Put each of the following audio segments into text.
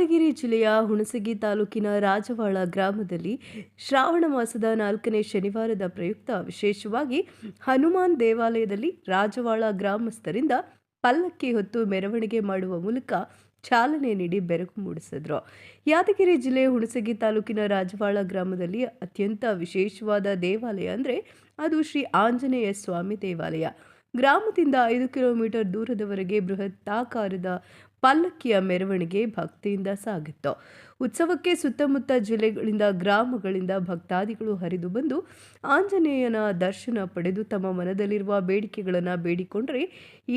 ಯಾದಗಿರಿ ಜಿಲ್ಲೆಯ ಹುಣಸಗಿ ತಾಲೂಕಿನ ರಾಜವಾಳ ಗ್ರಾಮದಲ್ಲಿ ಶ್ರಾವಣ ಮಾಸದ 4ನೇ ಶನಿವಾರದ ಪ್ರಯುಕ್ತ ವಿಶೇಷವಾಗಿ ಹನುಮಾನ್ ದೇವಾಲಯದಲ್ಲಿ ರಾಜವಾಳ ಗ್ರಾಮಸ್ಥರಿಂದ ಪಲ್ಲಕ್ಕಿ ಹೊತ್ತು ಮೆರವಣಿಗೆ ಮಾಡುವ ಮೂಲಕ ಚಾಲನೆ ನೀಡಿ ಬೆರಗು ಮೂಡಿಸಿದ್ರು. ಯಾದಗಿರಿ ಜಿಲ್ಲೆ ಹುಣಸಗಿ ತಾಲೂಕಿನ ರಾಜವಾಳ ಗ್ರಾಮದಲ್ಲಿ ಅತ್ಯಂತ ವಿಶೇಷವಾದ ದೇವಾಲಯ ಅಂದರೆ ಅದು ಶ್ರೀ ಆಂಜನೇಯ ಸ್ವಾಮಿ ದೇವಾಲಯ. ಗ್ರಾಮದಿಂದ 5 ಕಿಲೋಮೀಟರ್ ದೂರದವರೆಗೆ ಬೃಹತ್ತಾಕಾರದ ಪಲ್ಲಕ್ಕಿಯ ಮೆರವಣಿಗೆ ಭಕ್ತಿಯಿಂದ ಸಾಗಿತ್ತು. ಉತ್ಸವಕ್ಕೆ ಸುತ್ತಮುತ್ತ ಜಿಲ್ಲೆಗಳಿಂದ ಗ್ರಾಮಗಳಿಂದ ಭಕ್ತಾದಿಗಳು ಹರಿದು ಬಂದು ಆಂಜನೇಯನ ದರ್ಶನ ಪಡೆದು ತಮ್ಮ ಮನದಲ್ಲಿರುವ ಬೇಡಿಕೆಗಳನ್ನು ಬೇಡಿಕೊಂಡರೆ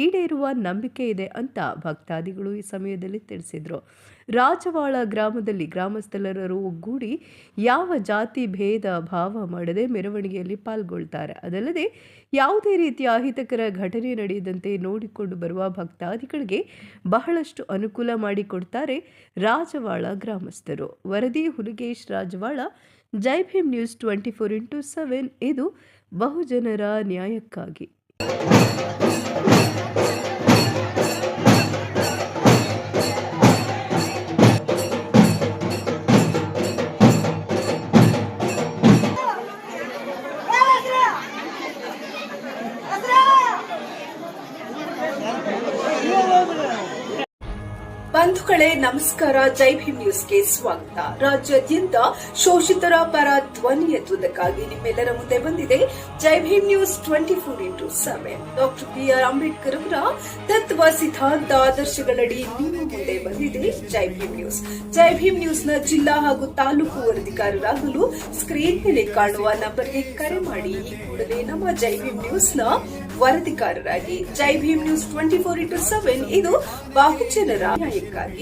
ಈಡೇರುವ ನಂಬಿಕೆ ಇದೆ ಅಂತ ಭಕ್ತಾದಿಗಳು ಈ ಸಮಯದಲ್ಲಿ ತಿಳಿಸಿದರು. ರಾಜವಾಳ ಗ್ರಾಮದಲ್ಲಿ ಗ್ರಾಮಸ್ಥರೆಲ್ಲರೂ ಒಗ್ಗೂಡಿ ಯಾವ ಜಾತಿ ಭೇದ ಭಾವ ಮಾಡದೆ ಮೆರವಣಿಗೆಯಲ್ಲಿ ಪಾಲ್ಗೊಳ್ತಾರೆ. ಅದಲ್ಲದೆ ಯಾವುದೇ ರೀತಿಯ ಅಹಿತಕರ ಘಟನೆ ನಡೆಯದಂತೆ ನೋಡಿಕೊಂಡು ಬರುವ ಭಕ್ತಾದಿಗಳಿಗೆ ಬಹಳಷ್ಟು ಅನುಕೂಲ ಮಾಡಿಕೊಡ್ತಾರೆ ರಾಜವಾಳ ಗ್ರಾಮಸ್ಥರು. ವರದಿ ಹುಲಿಗೇಶ್, ರಾಜವಾಳ. ಜೈ ಭೀಮ್ ನ್ಯೂಸ್ 24x7. ಇದು ಬಹುಜನರ ನ್ಯಾಯಕ್ಕಾಗಿ. ಬಂಧುಗಳೇ ನಮಸ್ಕಾರ. ಜೈ ಭೀಮ್ ನ್ಯೂಸ್ಗೆ ಸ್ವಾಗತ. ರಾಜ್ಯಾದ್ಯಂತ ಶೋಷಿತರ ಪರ ಧ್ವನಿ ಎತ್ತುವುದಕ್ಕಾಗಿ ನಿಮ್ಮೆಲ್ಲರ ಮುಂದೆ ಬಂದಿದೆ Jai Bhim news 24x7. Doctor BR. Ambedkar ಅವರ ತತ್ವ ಸಿದ್ಧಾಂತ ಆದರ್ಶಗಳಡಿ ನಿಮ್ಮ ಮುಂದೆ ಬಂದಿದೆ ಜೈ ಭೀಮ್ ನ್ಯೂಸ್. ಜೈ ಭೀಮ್ ನ್ಯೂಸ್ನ ಜಿಲ್ಲಾ ಹಾಗೂ ತಾಲೂಕು ವರದಿಗಾರರಾಗಲು ಸ್ಕ್ರೀನ್ ಮೇಲೆ ಕಾಣುವ ನಂಬರ್ಗೆ ಕರೆ ಮಾಡಿ. ಈ ಕೂಡಲೇ ನಮ್ಮ ಜೈ ಭೀಮ್ ನ್ಯೂಸ್ನ ವರದಿಗಾರರಾಗಿ. ಜೈ ಭೀಮ್ ನ್ಯೂಸ್ 24x7. ಇದು ಬಹುಜನರ ನ್ಯಾಯಕ್ಕಾಗಿ.